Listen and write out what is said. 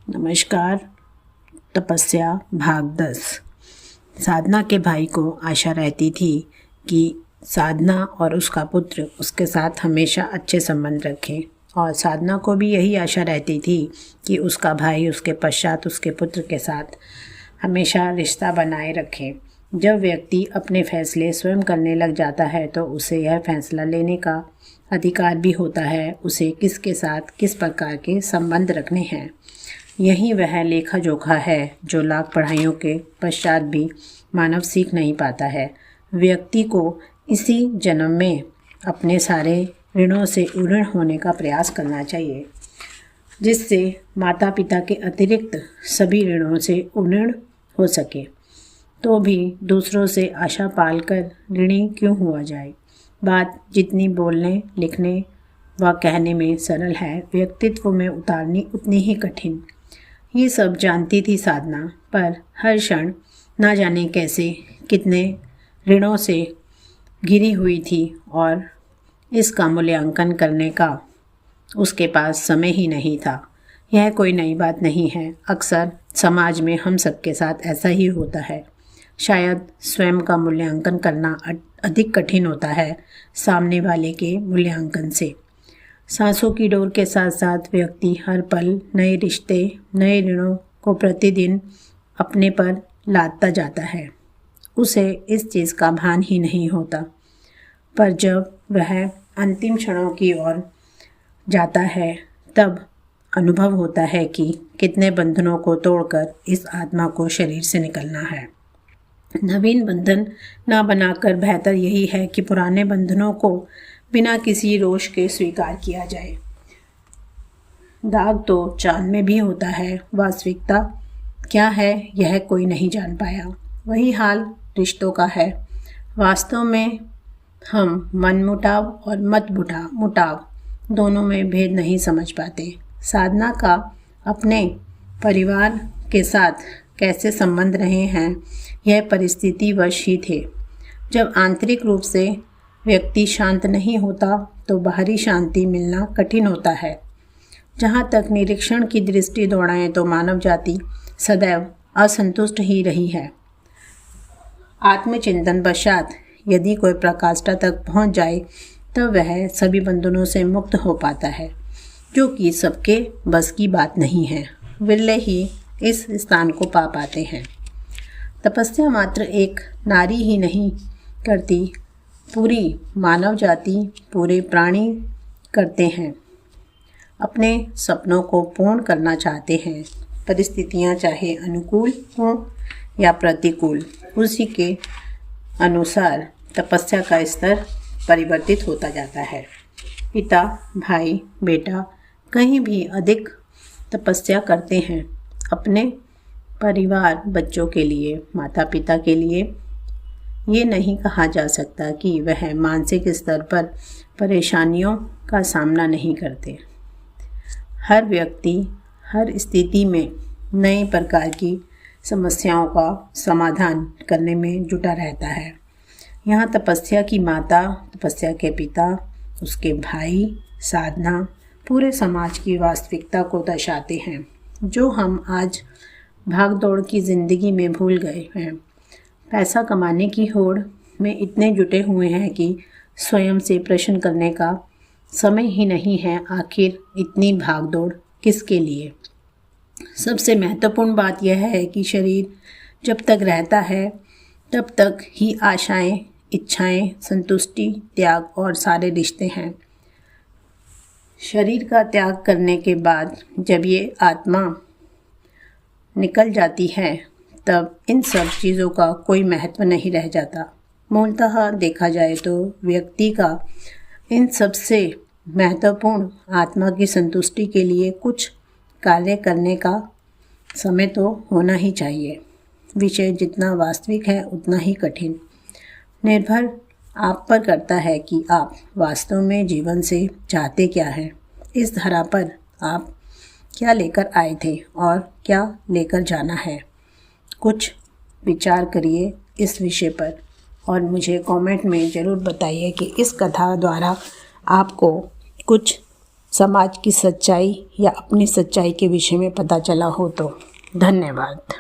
नमस्कार। तपस्या भाग 10। साधना के भाई को आशा रहती थी कि साधना और उसका पुत्र उसके साथ हमेशा अच्छे संबंध रखें, और साधना को भी यही आशा रहती थी कि उसका भाई उसके पश्चात उसके पुत्र के साथ हमेशा रिश्ता बनाए रखे। जब व्यक्ति अपने फैसले स्वयं करने लग जाता है तो उसे यह फैसला लेने का अधिकार भी होता है उसे किसके साथ किस प्रकार के संबंध रखने हैं। यही वह लेखा जोखा है जो लाख पढ़ाइयों के पश्चात भी मानव सीख नहीं पाता है। व्यक्ति को इसी जन्म में अपने सारे ऋणों से उऋण होने का प्रयास करना चाहिए, जिससे माता पिता के अतिरिक्त सभी ऋणों से उऋण हो सके। तो भी दूसरों से आशा पालकर ऋणी क्यों हुआ जाए। बात जितनी बोलने लिखने व कहने में सरल है, व्यक्तित्व में उतारनी उतनी ही कठिन। ये सब जानती थी साधना, पर हर क्षण ना जाने कैसे कितने ऋणों से घिरी हुई थी और इसका मूल्यांकन करने का उसके पास समय ही नहीं था। यह कोई नई बात नहीं है, अक्सर समाज में हम सबके साथ ऐसा ही होता है। शायद स्वयं का मूल्यांकन करना अधिक कठिन होता है सामने वाले के मूल्यांकन से। सांसों की डोर के साथ साथ व्यक्ति हर पल नए रिश्ते नए ऋणों को प्रतिदिन अपने पर लादता जाता है। उसे इस चीज़ का भान ही नहीं होता, पर जब वह अंतिम क्षणों की ओर जाता है तब अनुभव होता है कि कितने बंधनों को तोड़कर इस आत्मा को शरीर से निकलना है। नवीन बंधन ना बनाकर बेहतर यही है कि पुराने बंधनों को बिना किसी रोष के स्वीकार किया जाए। दाग तो चांद में भी होता है, वास्तविकता क्या है यह कोई नहीं जान पाया। वही हाल रिश्तों का है। वास्तव में हम मनमुटाव और मुटाव दोनों में भेद नहीं समझ पाते। साधना का अपने परिवार के साथ कैसे संबंध रहे हैं, यह परिस्थिति वश ही थे। जब आंतरिक रूप से व्यक्ति शांत नहीं होता तो बाहरी शांति मिलना कठिन होता है। जहाँ तक निरीक्षण की दृष्टि दौड़ाएं तो मानव जाति सदैव असंतुष्ट ही रही है। आत्मचिंतन पश्चात यदि कोई प्रकाष्ठा तक पहुँच जाए तो वह सभी बंधनों से मुक्त हो पाता है, जो कि सबके बस की बात नहीं है। विरले ही इस स्थान को पा पाते हैं। तपस्या मात्र एक नारी ही नहीं करती, पूरी मानव जाति पूरे प्राणी करते हैं। अपने सपनों को पूर्ण करना चाहते हैं। परिस्थितियां चाहे अनुकूल हों या प्रतिकूल, उसी के अनुसार तपस्या का स्तर परिवर्तित होता जाता है। पिता भाई बेटा कहीं भी अधिक तपस्या करते हैं अपने परिवार बच्चों के लिए, माता पिता के लिए। ये नहीं कहा जा सकता कि वह मानसिक स्तर पर परेशानियों का सामना नहीं करते। हर व्यक्ति हर स्थिति में नए प्रकार की समस्याओं का समाधान करने में जुटा रहता है। यहाँ तपस्या की माता, तपस्या के पिता, उसके भाई, साधना पूरे समाज की वास्तविकता को दर्शाते हैं, जो हम आज भाग दौड़ की ज़िंदगी में भूल गए हैं। पैसा कमाने की होड़ में इतने जुटे हुए हैं कि स्वयं से प्रश्न करने का समय ही नहीं है, आखिर इतनी भागदौड़ किसके लिए। सबसे महत्वपूर्ण बात यह है कि शरीर जब तक रहता है तब तक ही आशाएं, इच्छाएं, संतुष्टि, त्याग और सारे रिश्ते हैं। शरीर का त्याग करने के बाद जब ये आत्मा निकल जाती है तब इन सब चीज़ों का कोई महत्व नहीं रह जाता। मूलतः देखा जाए तो व्यक्ति का इन सबसे महत्वपूर्ण आत्मा की संतुष्टि के लिए कुछ कार्य करने का समय तो होना ही चाहिए। विषय जितना वास्तविक है उतना ही कठिन। निर्भर आप पर करता है कि आप वास्तव में जीवन से चाहते क्या हैं। इस धरा पर आप क्या लेकर आए थे और क्या लेकर जाना है। कुछ विचार करिए इस विषय पर और मुझे कमेंट में ज़रूर बताइए कि इस कथा द्वारा आपको कुछ समाज की सच्चाई या अपनी सच्चाई के विषय में पता चला हो तो। धन्यवाद।